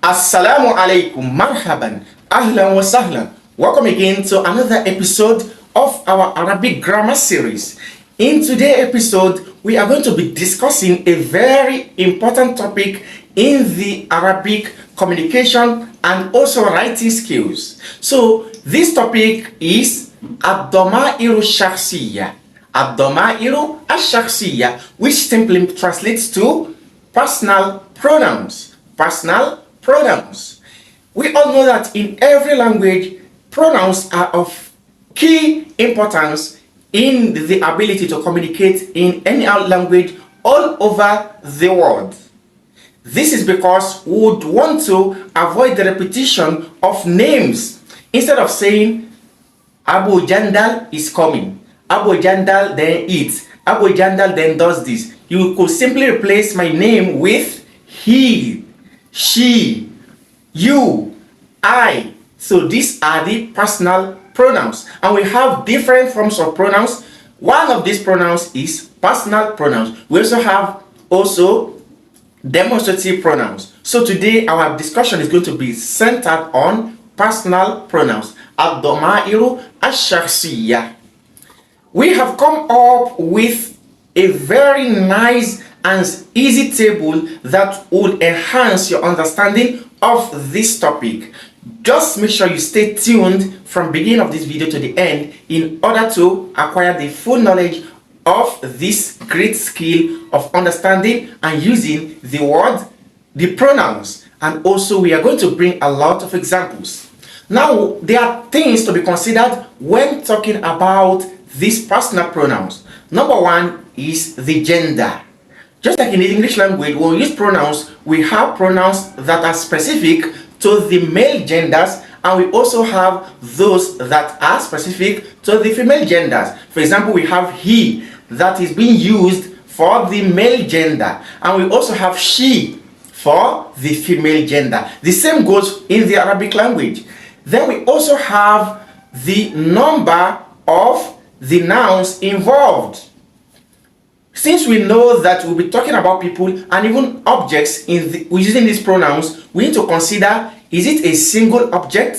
Assalamu alaikum, marhaban, ahlan wa sahlan. Welcome again to another episode of our Arabic grammar series. In today's episode, we are going to be discussing a very important topic in the Arabic communication and also writing skills. So this topic is ad-damairu shakhsiyya. Ad-damairu ash-shakhsiyya, which simply translates to personal pronouns. Personal pronouns. We all know that in every language, pronouns are of key importance in the ability to communicate in any language all over the world. This is because we would want to avoid the repetition of names. Instead of saying Abu Jandal is coming, Abu Jandal then eats, Abu Jandal then does this, you could simply replace my name with he, she, you, I. So these are the personal pronouns, and we have different forms of pronouns. One of these pronouns is personal pronouns. We also have demonstrative pronouns. So today our discussion is going to be centered on personal pronouns. Ad-damairu ash-shakhsiyya. We have come up with a very nice and easy table that will enhance your understanding of this topic. Just make sure you stay tuned from beginning of this video to the end in order to acquire the full knowledge of this great skill of understanding and using the pronouns. And also we are going to bring a lot of examples. Now there are things to be considered when talking about these personal pronouns. Number one is the gender. Just like in the English language, when we use pronouns, we have pronouns that are specific to the male genders, and we also have those that are specific to the female genders. For example, we have he that is being used for the male gender, and we also have she for the female gender. The same goes in the Arabic language. Then we also have the number of the nouns involved. Since we know that we'll be talking about people and even objects using these pronouns, we need to consider, is it a single object?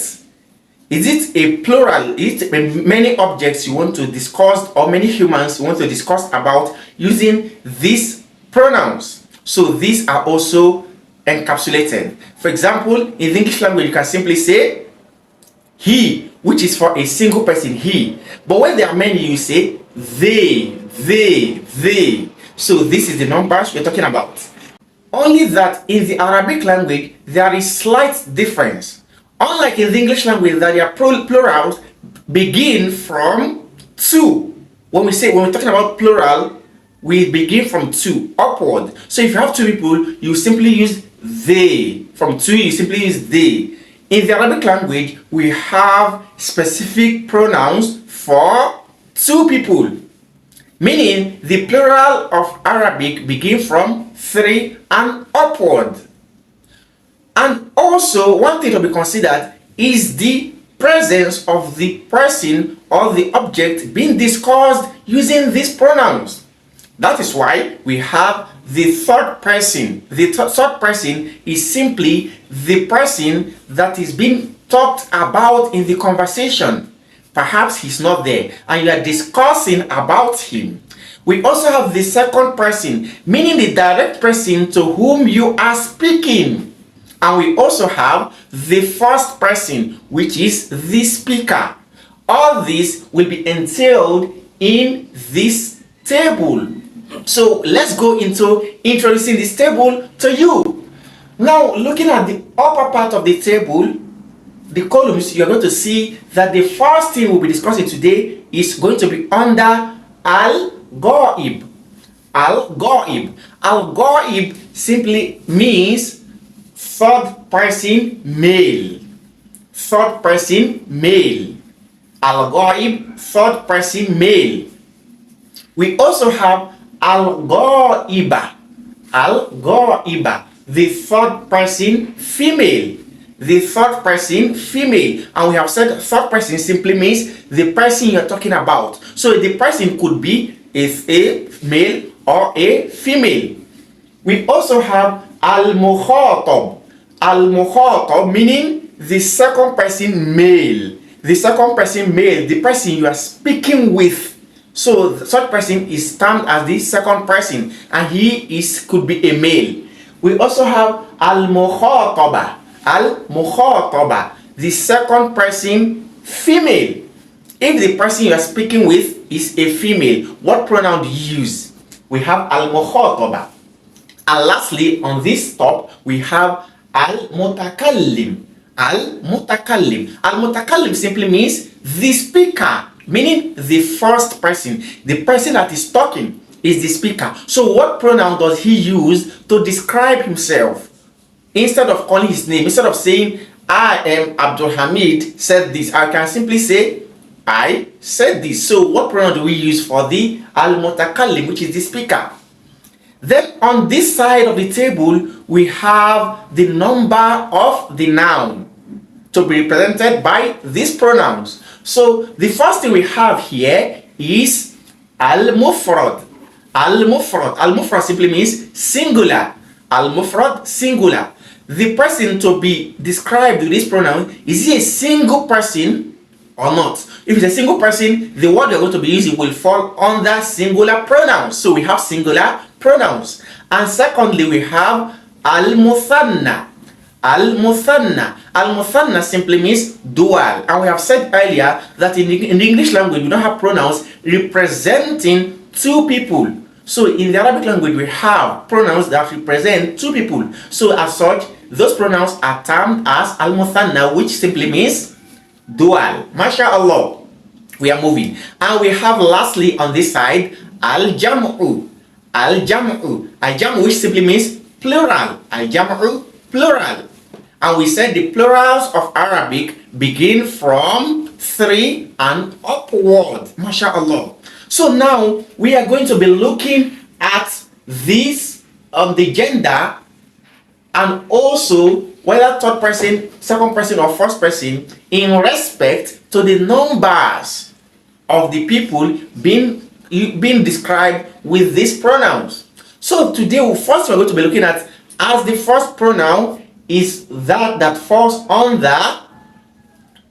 Is it a plural? Is it many objects you want to discuss, or many humans you want to discuss about using these pronouns? So these are also encapsulated. For example, in the English language, you can simply say he, which is for a single person, he. But when there are many, you say they. So this is the numbers we're talking about. Only that in the Arabic language there is slight difference. Unlike in the English language, that their plurals begin from 2. When we're talking about plural, we begin from 2 upward. So if you have 2 people, you simply use they. From 2, you simply use they. In the Arabic language, we have specific pronouns for 2 people. Meaning the plural of Arabic begin from 3 and upward. And also one thing to be considered is the presence of the person or the object being discussed using these pronouns. That is why we have the third person. The third person is simply the person that is being talked about in the conversation. Perhaps he's not there and you are discussing about him. We also have the second person, meaning the direct person to whom you are speaking. And we also have the first person, which is the speaker. All this will be entailed in this table. So let's go into introducing this table to you. Now, looking at the upper part of the table, the columns, you're going to see that the first thing we'll be discussing today is going to be under al-ghaib. Al-ghaib. Al-ghaib simply means third person male. Third person male. Al-ghaib, third person male. We also have al-ghaiba. Al-ghaiba, the third person female. The third person female, and we have said third person simply means the person you're talking about. So the person could be a male or a female. We also have al-mukhatab. al-mukhatab, meaning the second person male. The second person male, the person you are speaking with. So such person is termed as the second person, and he could be a male. We also have al-mukhataba. Al-mukhataba, the second person female. If the person you are speaking with is a female, what pronoun do you use? We have al-mukhataba. And lastly, on this top, we have al-mutakallim. Al-mutakallim. Al-mutakallim simply means the speaker, meaning the first person. The person that is talking is the speaker. So what pronoun does he use to describe himself? Instead of calling his name, instead of saying, I am Abdul Hamid said this, I can simply say, I said this. So what pronoun do we use for the al-mutakallim, which is the speaker? Then on this side of the table, we have the number of the noun to be represented by these pronouns. So the first thing we have here is al-mufrad. Al-mufrad. Al-mufrad simply means singular. Al-mufrad, singular. The person to be described with this pronoun, is he a single person or not? If it's a single person, the word you're going to be using will fall under singular pronouns. So we have singular pronouns. And secondly, we have al-muthanna. Al-muthanna. Al-muthanna simply means dual. And we have said earlier that in the English language, we don't have pronouns representing two people. So in the Arabic language, we have pronouns that represent two people. So as such, those pronouns are termed as al-muthanna, which simply means dual. MashaAllah. We are moving. And we have lastly on this side, al-jam'u. Al-jam'u. Al-jam'u, which simply means plural. Al-jam'u, plural. And we said the plurals of Arabic begin from 3 and upward. MashaAllah. So now we are going to be looking at this the gender, and also whether third person, second person, or first person in respect to the numbers of the people being described with these pronouns. So today we're going to be looking at, as the first pronoun is that falls under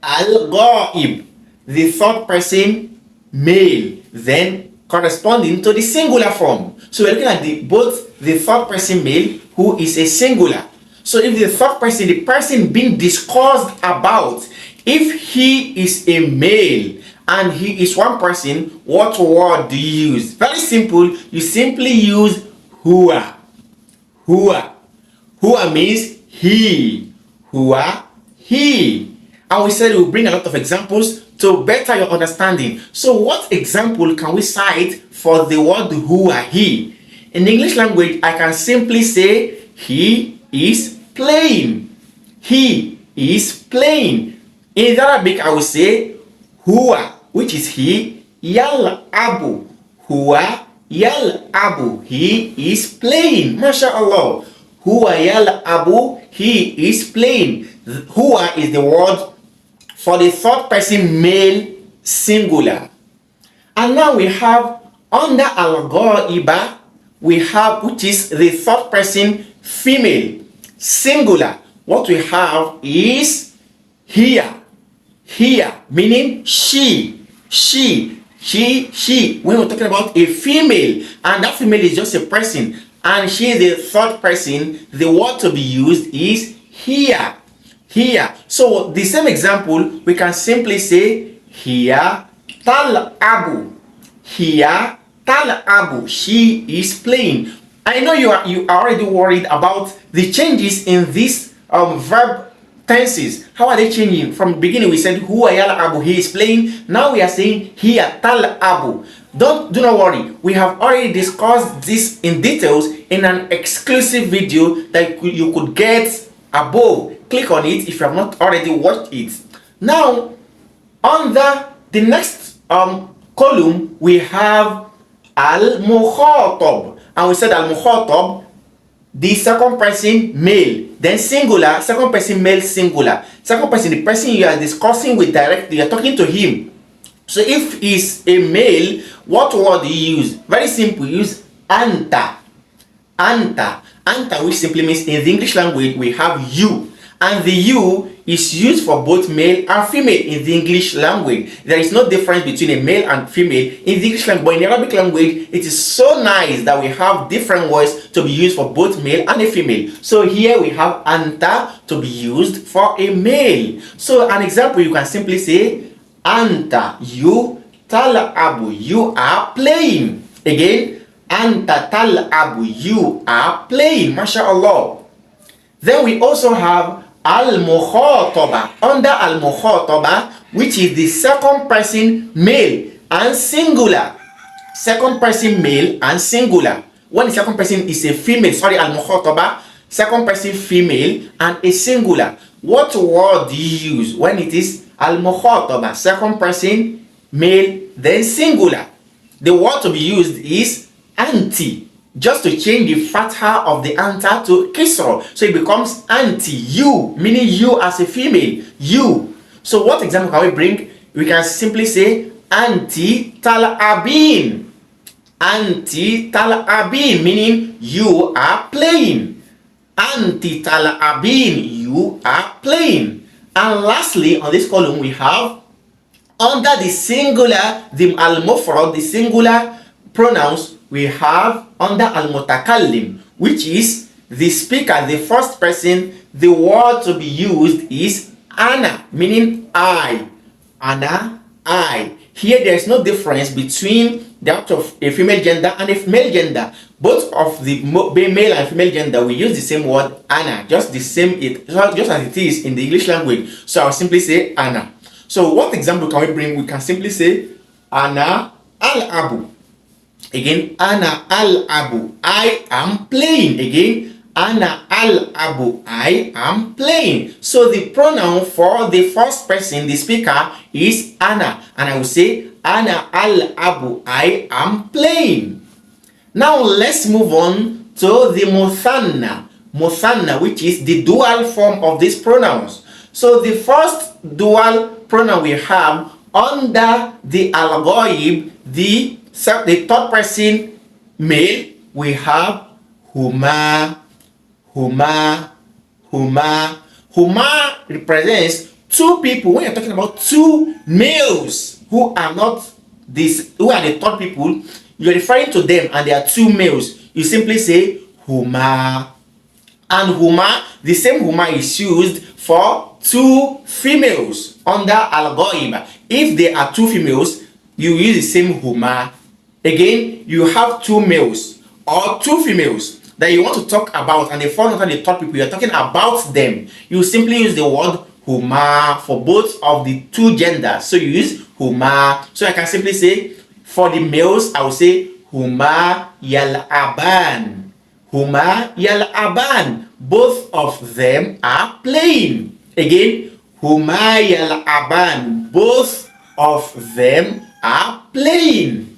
al-ghaib, the third person male, then corresponding to the singular form. So we're looking at both the third person male, who is a singular. So if the third person, the person being discussed about, if he is a male and he is one person, what word do you use? Very simple. You simply use huwa. Huwa. Huwa means he. Huwa, he. And we said we'll bring a lot of examples to better your understanding. So what example can we cite for the word huwa, he? In the English language, I can simply say he is playing. He is playing. In Arabic, I will say huwa, which is he, yal'abu. Huwa yal'abu. He is playing. MashaAllah. Huwa yal'abu. He is playing. Huwa is the word for the third person male singular. And now we have under al-ghaiba, we have, which is the third person female singular. What we have is here. Here, meaning she. When we're talking about a female, and that female is just a person, and she is the third person, the word to be used is here. Here. So the same example, we can simply say here tal'abu. Here tal'abu. She is playing. I know you are already worried about the changes in these verb tenses. How are they changing? From the beginning we said huwa yal'abu, he is playing. Now we are saying here tal'abu. Do not worry. We have already discussed this in details in an exclusive video that you could get above. Click on it if you have not already watched it. Now, under the next column, we have al-mukhatab. And we said al-mukhatab, the second person male, then singular, second person male singular. Second person, the person you are discussing with directly, you are talking to him. So if he's a male, what word do you use? Very simple, use anta. Anta. Anta, which simply means in the English language we have you, and the you is used for both male and female in the English language. There is no difference between a male and female in the English language, but in the Arabic language it is so nice that we have different words to be used for both male and a female. So here we have anta to be used for a male. So an example, you can simply say anta, you, tal'abu, you are playing. Again, anta tal'abu, you are playing. MashaAllah. Then we also have al-mukhataba. Under al-mukhataba, which is the second person male and singular. Second person male and singular. When the second person is a female, al-mukhataba, second person female and a singular. What word do you use when it is al-mukhataba, second person male then singular? The word to be used is anti, just to change the fatha of the anta to kisra, so it becomes anti, you, meaning you as a female, you. So what example can we bring? We can simply say anti tal'abin. Anti tal'abin, meaning you are playing. Anti tal'abin, you are playing. And lastly, on this column we have under the singular, the al-mufrad, the singular pronouns, we have under al-mutakallim, which is the speaker, the first person. The word to be used is ana, meaning I. Ana, I. Here there is no difference between that of a female gender and a male gender. Both of the male and female gender, we use the same word ana, just as it is in the English language. So I'll simply say ana. So what example can we bring? We can simply say ana al-abu. Again, ana al-abu, I am playing. Again, ana al-abu, I am playing. So the pronoun for the first person, the speaker, is ana, and I will say ana al-abu, I am playing. Now let's move on to the muthanna. Muthanna, which is the dual form of these pronouns. So the first dual pronoun we have under the al-ghaib, the third person male, we have huma, huma, huma. Huma represents two people. When you're talking about two males who are not this, who are the third people, you're referring to them and they are two males. You simply say huma. And huma, the same huma is used for two females under al-ghaib. If there are two females, you use the same huma. Again, you have two males or two females that you want to talk about and they fall under the third people, you're talking about them. You simply use the word huma for both of the two genders. So you use huma. So I can simply say, for the males, I will say huma yal'aban. Huma yal'aban. Both of them are playing. Again, huma yal'aban. Both of them are playing.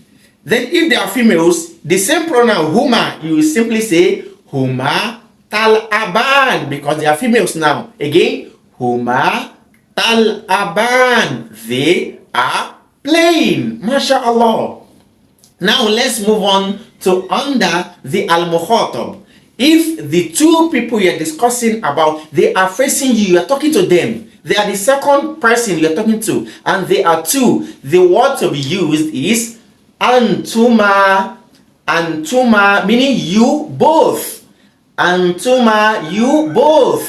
Then if they are females, the same pronoun huma, you will simply say huma tal'aban, because they are females now. Again, huma tal'aban. They are playing. MashaAllah. Now let's move on to under the al-mukhatab. If the two people you're discussing about, they are facing you, you are talking to them, they are the second person you're talking to, and they are two, the word to be used is antuma. Antuma, meaning you both. Antuma, you both.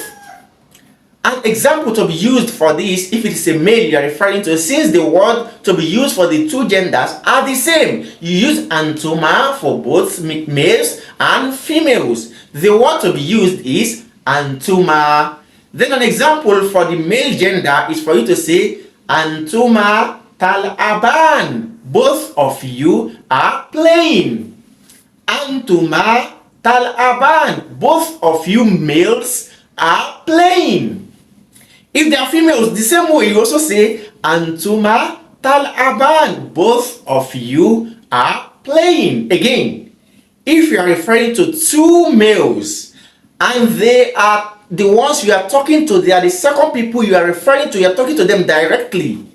An example to be used for this, if it is a male you are referring to, since the word to be used for the two genders are the same, you use antuma for both males and females. The word to be used is antuma. Then an example for the male gender is for you to say antuma tal'aban. Both of you are playing. Antuma tal'aban. Both of you males are playing. If they are females, the same way you also say antuma tal'aban. Both of you are playing. Again, if you are referring to two males and they are the ones you are talking to, they are the second people you are referring to, you are talking to them directly,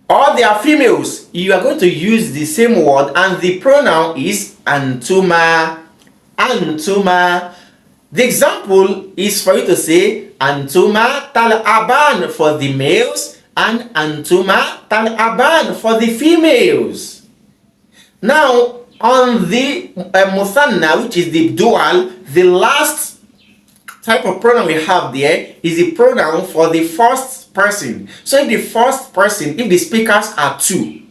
or they are females, you are going to use the same word and the pronoun is antuma. Antuma. The example is for you to say Antuma tal'aban for the males and Antuma tal'aban for the females. Now, on the Muthanna, which is the dual, the last type of pronoun we have there is the pronoun for the first person. So if the first person, if the speakers are two,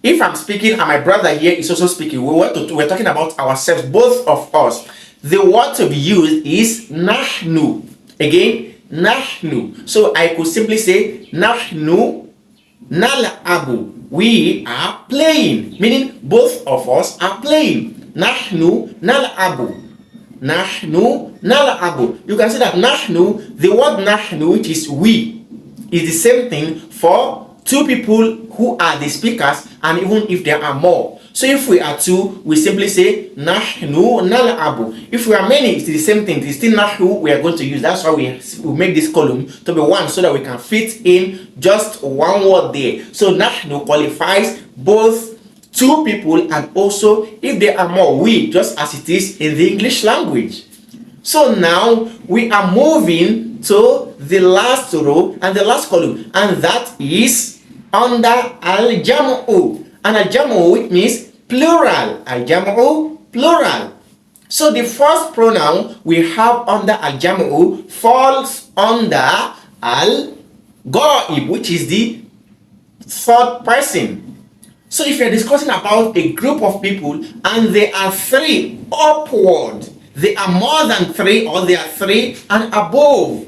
if I'm speaking and my brother here is also speaking, we're talking about ourselves, both of us. The word to be used is nahnu. Again, nahnu. So I could simply say nahnu nal'abu. We are playing, meaning both of us are playing. Nahnu nal'abu. Nahnu nal'abu. You can see that nahnu, the word nahnu, which is we, is the same thing for two people who are the speakers, and even if there are more. So if we are two, we simply say nahnu nal'abu. If we are many, it's the same thing. It's still nahnu we are going to use. That's why we make this column to be one, so that we can fit in just one word there. So nahnu qualifies both two people and also if there are more, we, just as it is in the English language. So now we are moving to the last row and the last column, and that is under al-jam'u. And al-jam'u, which means plural. Al-jam'u, plural. So the first pronoun we have under al-jam'u falls under al-ghaib, which is the third person. So if you're discussing about a group of people and they are three upward, they are more than three, or they are three and above,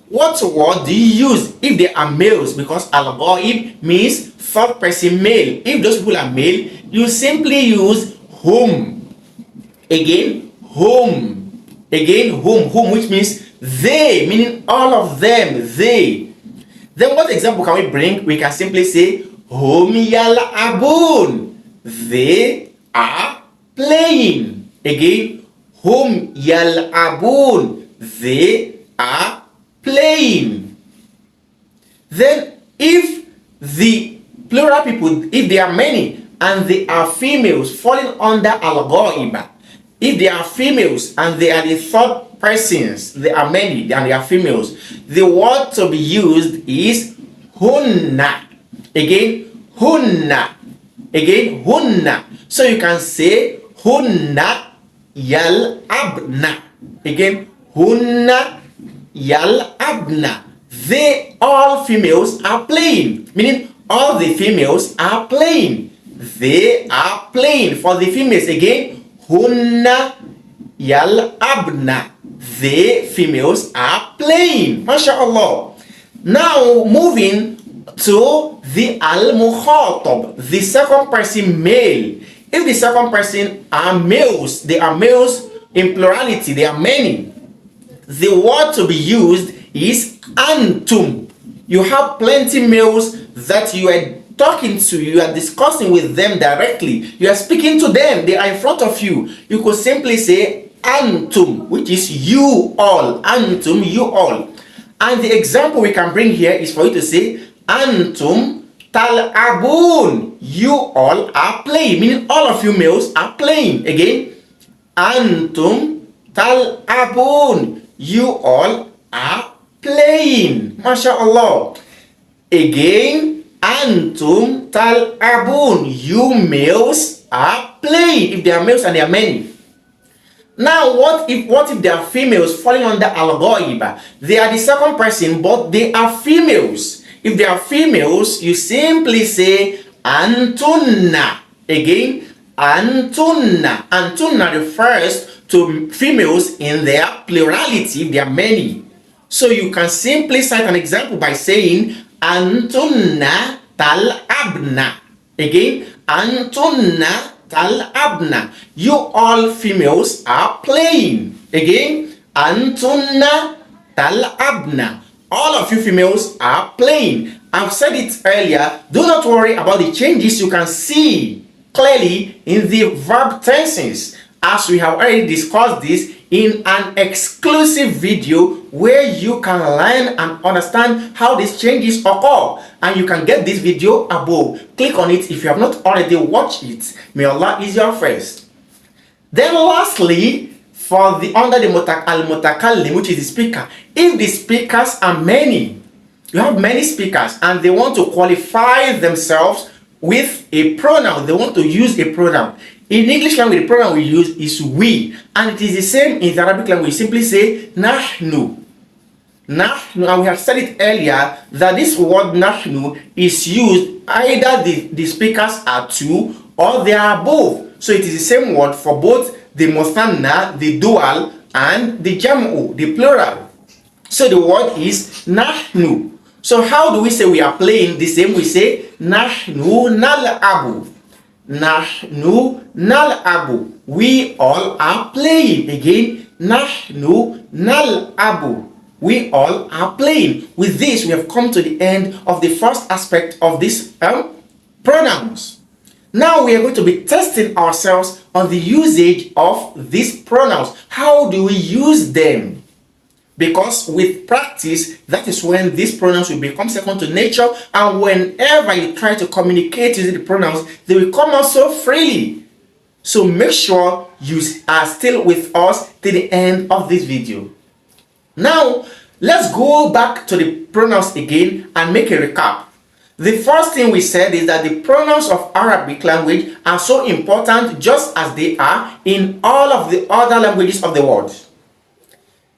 what word do you use if they are males? Because al-ghaib means third person male. If those people are male, you simply use whom. Again, whom. Again, whom, which means they, meaning all of them, they. Then what example can we bring? We can simply say hum yal'abun. They are playing. Again, hum yal'abun. They are playing. Then if the plural people, if they are many and they are females, falling under al-ghaiba. If they are females and they are the third persons, they are many and they are females, the word to be used is hunna. Again, hunna. Again, hunna. So you can say hunna yal'abna. Again, hunna yal'abna. They, all females, are playing. Meaning all the females are playing. They are playing. For the females, again, hunna yal'abna. They, females, are playing. MashaAllah. Now moving to the al-mukhatab, the second person male. If the second person are males, they are males in plurality, they are many. The word to be used is antum. You have plenty males that you are talking to, you are discussing with them directly, you are speaking to them, they are in front of you. You could simply say antum, which is you all. Antum, you all. And the example we can bring here is for you to say antum tal'abun. You all are playing, meaning all of you males are playing. Again, antum tal'abun. You all are playing. MashaAllah. Again, antum tal'abun. You males are playing. If they are males and they are many. Now, what if they are females falling under al-ghaiba? They are the second person, but they are females. If they are females, you simply say antunna. Again, antunna. Antunna refers to females in their plurality, if they are many. So you can simply cite an example by saying antunna tal'abna. Again, antunna tal'abna. You all females are playing. Again, antunna tal'abna. All of you females are playing. I've said it earlier. Do not worry about the changes you can see clearly in the verb tenses, as we have already discussed this in an exclusive video where you can learn and understand how these changes occur, and you can get this video above. Click on it if you have not already watched it. May Allah ease your first. Then lastly, for the under the al-mutakallim, which is the speaker. If the speakers are many, you have many speakers and they want to qualify themselves with a pronoun, they want to use a pronoun. In English language, the pronoun we use is we, and it is the same in the Arabic language. We simply say nahnu. Nahnu, and we have said it earlier that this word nahnu is used either the speakers are two or they are both. So it is the same word for both the muthanna, the dual, and the jam'u, the plural. So the word is nahnu. So how do we say we are playing? The same we say nahnu nal'abu. Nahnu nal'abu. We all are playing. Again, nahnu nal'abu. We all are playing. With this, we have come to the end of the first aspect of this pronouns. Now we are going to be testing ourselves on the usage of these pronouns. How do we use them? Because with practice, that is when these pronouns will become second to nature, and whenever you try to communicate using the pronouns, they will come out so freely. So make sure you are still with us till the end of this video. Now, let's go back to the pronouns again and make a recap. The first thing we said is that the pronouns of Arabic language are so important just as they are in all of the other languages of the world.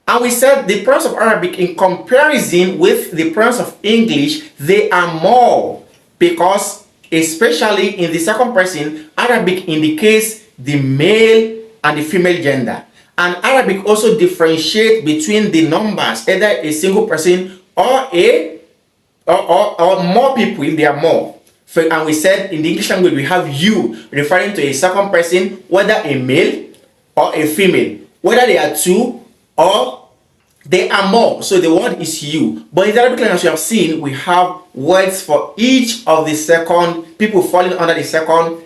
And we said the pronouns of Arabic in comparison with the pronouns of English, they are more, because especially in the second person, Arabic indicates the male and the female gender. And Arabic also differentiates between the numbers, either a single person or or more people if they are more. And we said in the English language we have you, referring to a second person, whether a male or a female, whether they are two or they are more. So the word is you. But in the Arabic language, as you have seen, we have words for each of the second people falling under the second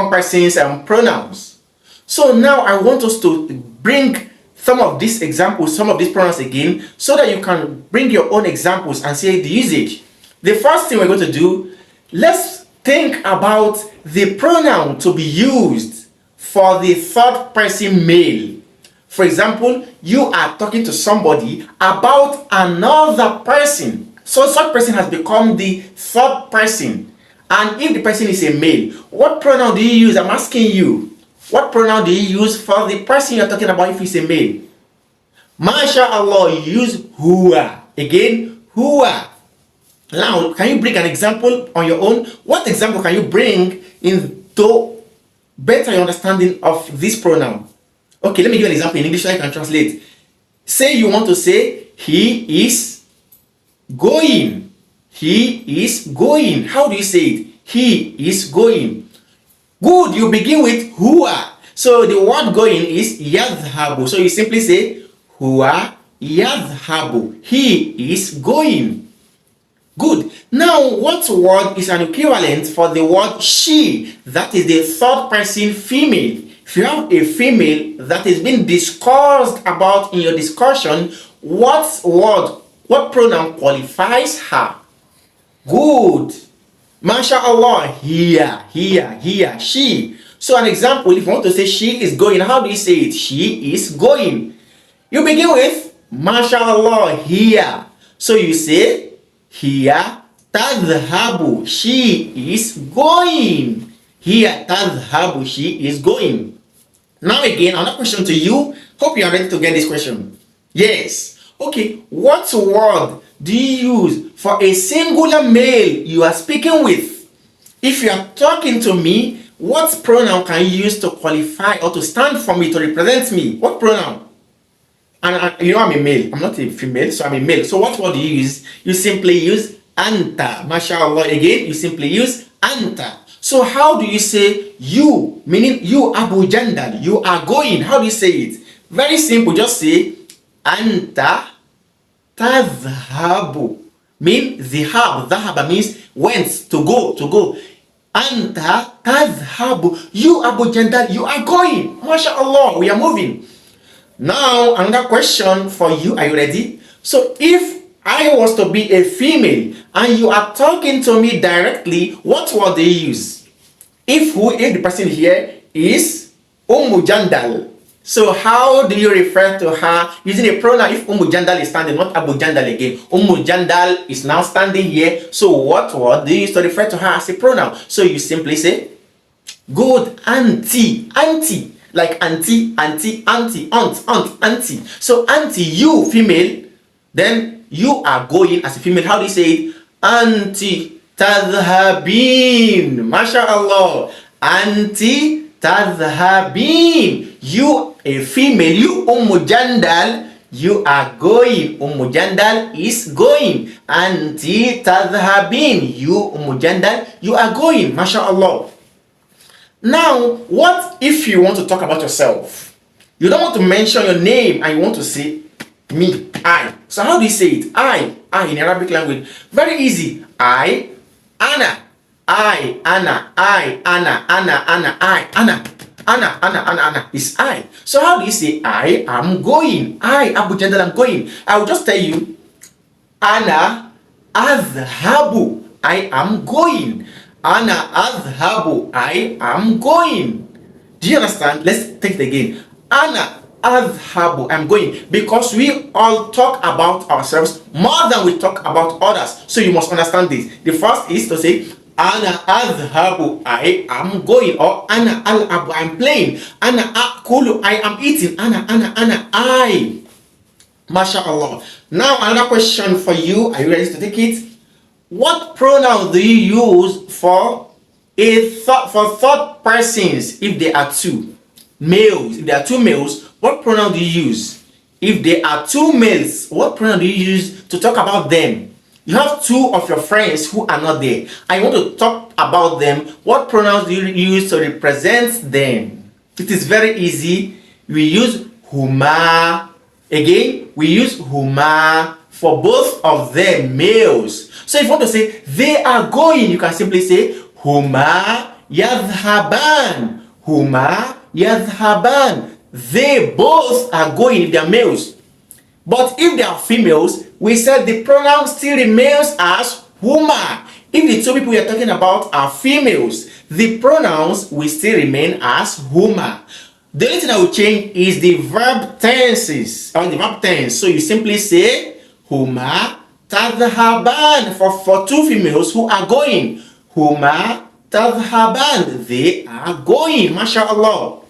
persons and pronouns. So now I want us to bring some of these examples, some of these pronouns again, so that you can bring your own examples and see the usage. The first thing we're going to do, let's think about the pronoun to be used for the third person male. For example, you are talking to somebody about another person. So such person has become the third person. And if the person is a male, what pronoun do you use? I'm asking you. What pronoun do you use for the person you're talking about if he's a male? MashaAllah, you use huwa. Again, huwa. Now, can you bring an example on your own? What example can you bring into better your understanding of this pronoun? Okay, let me give you an example in English so I can translate. Say you want to say, he is going. He is going. How do you say it? He is going. Good, you begin with huwa. So the word going is yadhabu. So you simply say huwa yadhabu. He is going. Good. Now, what word is an equivalent for the word she? That is the third person female. If you have a female that is being discussed about in your discussion, what word, what pronoun qualifies her? Good. MashaAllah, here, she. So an example, if you want to say she is going, how do you say it? She is going. You begin with MashaAllah, here. So you say, here, tadhabu, she is going. Here, tadhabu, she is going. Now again, another question to you. Hope you are ready to get this question. Yes. Okay, what word do you use for a singular male you are speaking with? If you are talking to me, what pronoun can you use to qualify or to stand for me, to represent me? What pronoun? And you know I'm a male. I'm not a female, so I'm a male. So what word do you use? You simply use anta. MashaAllah, again, you simply use anta. So how do you say you, meaning you, Abu Jandal, you are going? How do you say it? Very simple, just say anta tadhhabu. Mean dhihab. Dhahaba means went, to go. Anta tadhhabu. You, Abu Jandal, you are going. MashaAllah, we are moving. Now, another question for you. Are you ready? So if I was to be a female and you are talking to me directly, what word do you use? If the person here is Jandal, So how do you refer to her using a pronoun if Jandal is standing, not Abu Jandal again? Jandal is now standing here. So what word do you use to refer to her as a pronoun? So you simply say, good auntie, auntie. Like auntie, auntie, auntie, aunt, auntie. So auntie, you female, then you are going as a female. How do you say it? Auntie tadhabin. MashaAllah. Auntie tadhabin. You a female, you Jandal, you are going. Jandal is going. Auntie tadhabin. You Jandal, you are going. MashaAllah. Now, what if you want to talk about yourself? You don't want to mention your name and you want to say me, I. So how do you say it? I in Arabic language. Very easy. I, Anna. I, Anna. I, Anna. Anna, Anna. I, Anna. Anna, Anna, Anna, Anna is I. So how do you say I am going? I, Abu Jandal, am going. I will just tell you, Anna azhabu. I am going. Ana azhabu. I am going. Do you understand? Let's take it again. Ana azhabu. I'm going. Because we all talk about ourselves more than we talk about others. So you must understand this. The first is to say, Ana azhabu. I am going. Or Ana al-abu. I'm playing. Ana akulu. I am eating. Ana, I. MashaAllah. Now another question for you. Are you ready to take it? What pronoun do you use for third persons if there are two males? If there are two males, what pronoun do you use? If there are two males, what pronoun do you use to talk about them? You have two of your friends who are not there. I want to talk about them. What pronouns do you use to represent them? It is very easy. We use huma. Again, we use huma for both of them males. So if you want to say they are going, you can simply say huma yadhaban. Huma yadhaban. They both are going if they are males. But if they are females, we said the pronoun still remains as huma. If the two people we are talking about are females, the pronouns will still remain as huma. The only thing that will change is the verb tenses, or the verb tense. So you simply say huma tadhaban for two females who are going. Huma tadhaban. They are going. MashaAllah.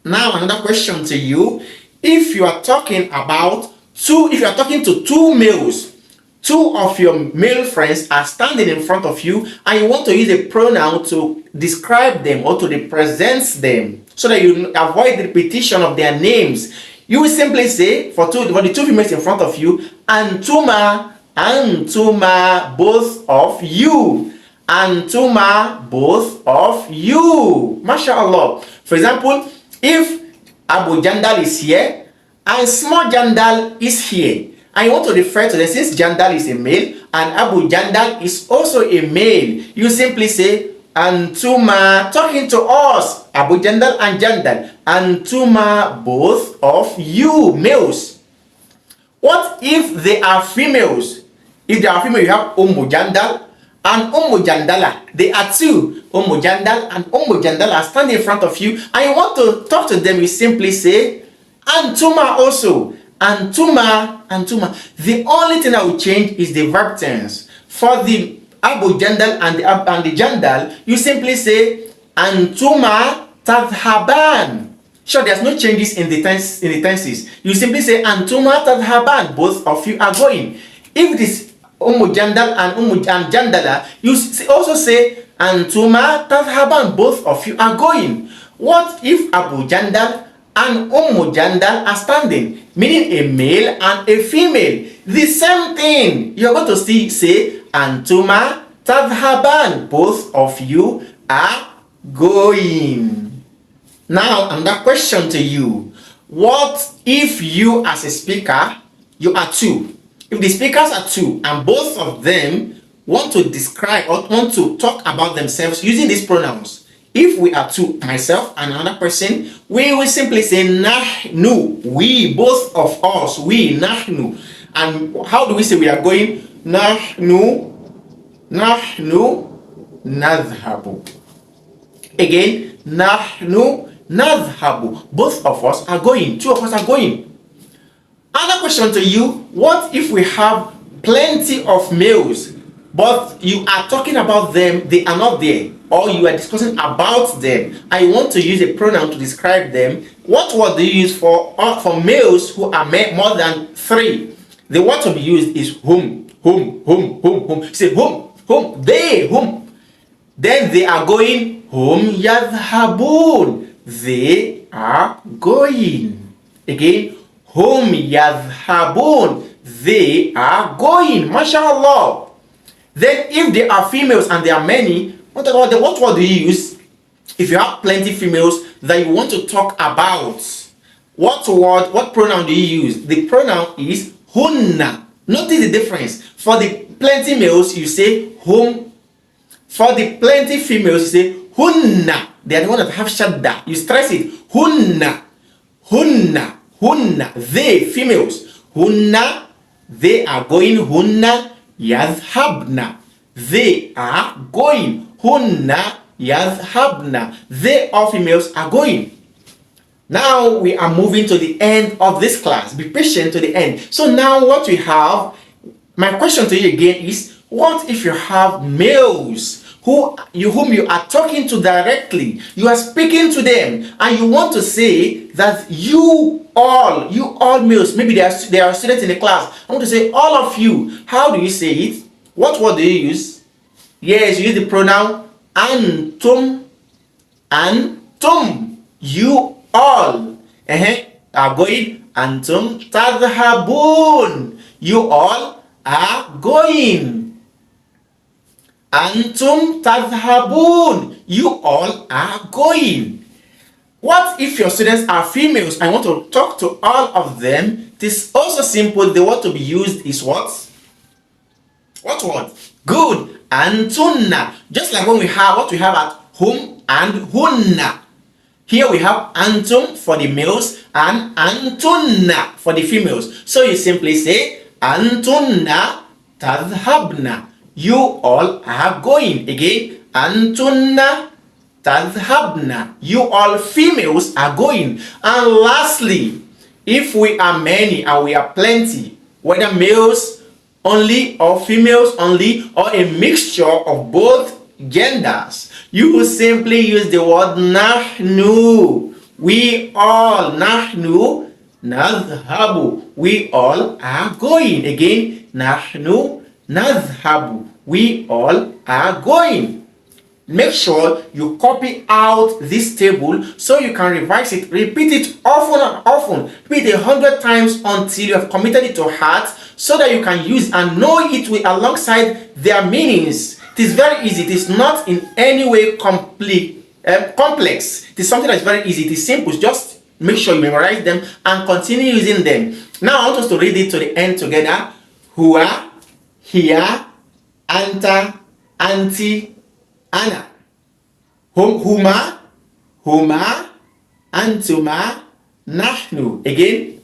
Now another question to you. If you are talking to two males, two of your male friends are standing in front of you and you want to use a pronoun to describe them or to represent them so that you avoid the repetition of their names, you will simply say for the two females in front of you, antuma, both of you. Antuma, both of you. MashaAllah. For example, if Abu Jandal is here and small Jandal is here, and you want to refer to them, since Jandal is a male and Abu Jandal is also a male, you simply say antuma, talking to us, Abu Jandal and Jandal. Antuma, both of you males. What if they are females? If they are female, you have Jandal and Jandala. They are two. Jandal and Jandala are standing in front of you and you want to talk to them, you simply say antuma also. Antuma. The only thing that will change is the verb tense. For the Abu Jandal and the Jandal, you simply say antuma tadhaban. Sure, there's no changes in the tenses. You simply say antuma tadhaban. Both of you are going. If it is Jandal and Jandala, you also say antuma tadhaban. Both of you are going. What if Abu Jandal and Jandal are standing, meaning a male and a female? The same thing. You're going to still say antuma tadhaban. Both of you are going. Now, another question to you. What if you as a speaker, you are two? If the speakers are two and both of them want to describe or want to talk about themselves using these pronouns, if we are two, myself and another person, we will simply say nahnu. We, both of us, we, nahnu. And how do we say we are going? Nahnu nadhhabu. Again, nahnu nadhhabu. Both of us are going. Two of us are going. Another question to you, what if we have plenty of males, but you are talking about them, they are not there, or you are discussing about them, and you want to use a pronoun to describe them? What word do you use for males who are more than 3? The word to be used is whom. You say whom, they, whom. Then they are going, hum yadhhabun. They are going. Again, hum yadhhabun. They are going. MashaAllah. Then if they are females and there are many, what word do you use? If you have plenty females that you want to talk about, what pronoun do you use? The pronoun is hunna. Notice the difference. For the plenty males, you say hum. For the plenty females, you say hunna. They are the one that have shadda. You stress it. Hunna. They, females. Hunna. They are going. Hunna yadhhabna. They are going. Hunna yadhhabna. They, all females, are going. Now we are moving to the end of this class. Be patient to the end. So now what we have, my question to you again is, what if you have males whom you are talking to directly? You are speaking to them and you want to say that you all males, maybe there are students in the class. I want to say all of you. How do you say it? What word do you use? Yes, you use the pronoun antum. You all are going. Antum tadhhabun. You all are going. Antum tadhhabun. You all are going. What if your students are females? I want to talk to all of them. It is also simple. The word to be used is what? What word? Good. Antunna. Just like when we have what we have at hum and hunna. Here we have antum for the males and antunna for the females. So you simply say antunna tadhhabna. You all are going. Again, antunna tadhhabna. You all females are going. And lastly, if we are many and we are plenty, whether males only or females only or a mixture of both genders, you will simply use the word nahnu. We all, nahnu nadhhabu. We all are going. Again, nahnu nadhhabu. We all are going. Make sure you copy out this table so you can revise it. Repeat it often and often. Repeat it 100 times until you have committed it to heart, so that you can use and know it with alongside their meanings. It is very easy. It is not in any way complex. It is something that is very easy. It is simple. Just make sure you memorize them and continue using them. Now I want us to read it to the end together. Huwa, hiya, anta, anti, ana. Huma, antuma, nahnu. Again.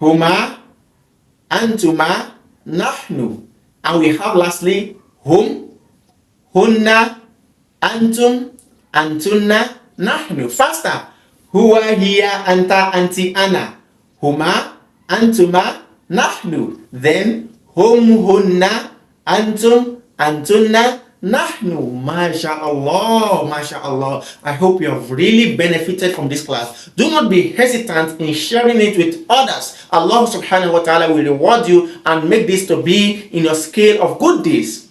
Huma, antuma, nahnu. And we have lastly hum, hunna, antum, antunna, nahnu. Faster. Huwa, hiya, anta, anti, ana. Huma, antuma, nahnu. Then hum, hunna, antum, antunna, nahnu. MashaAllah, MashaAllah. I hope you have really benefited from this class. Do not be hesitant in sharing it with others. Allah subhanahu wa ta'ala will reward you and make this to be in your scale of good deeds.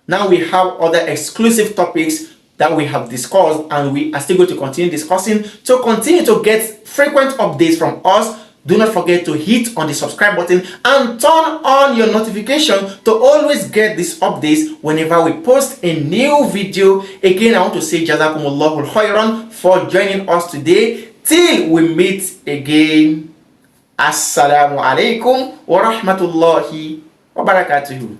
Now we have other exclusive topics that we have discussed, and we are still going to continue discussing. To continue to get frequent updates from us, do not forget to hit on the subscribe button and turn on your notification to always get these updates whenever we post a new video. Again, I want to say Jazakumullahu khairan for joining us today. Till we meet again. Assalamu alaikum wa rahmatullahi wa barakatuhu.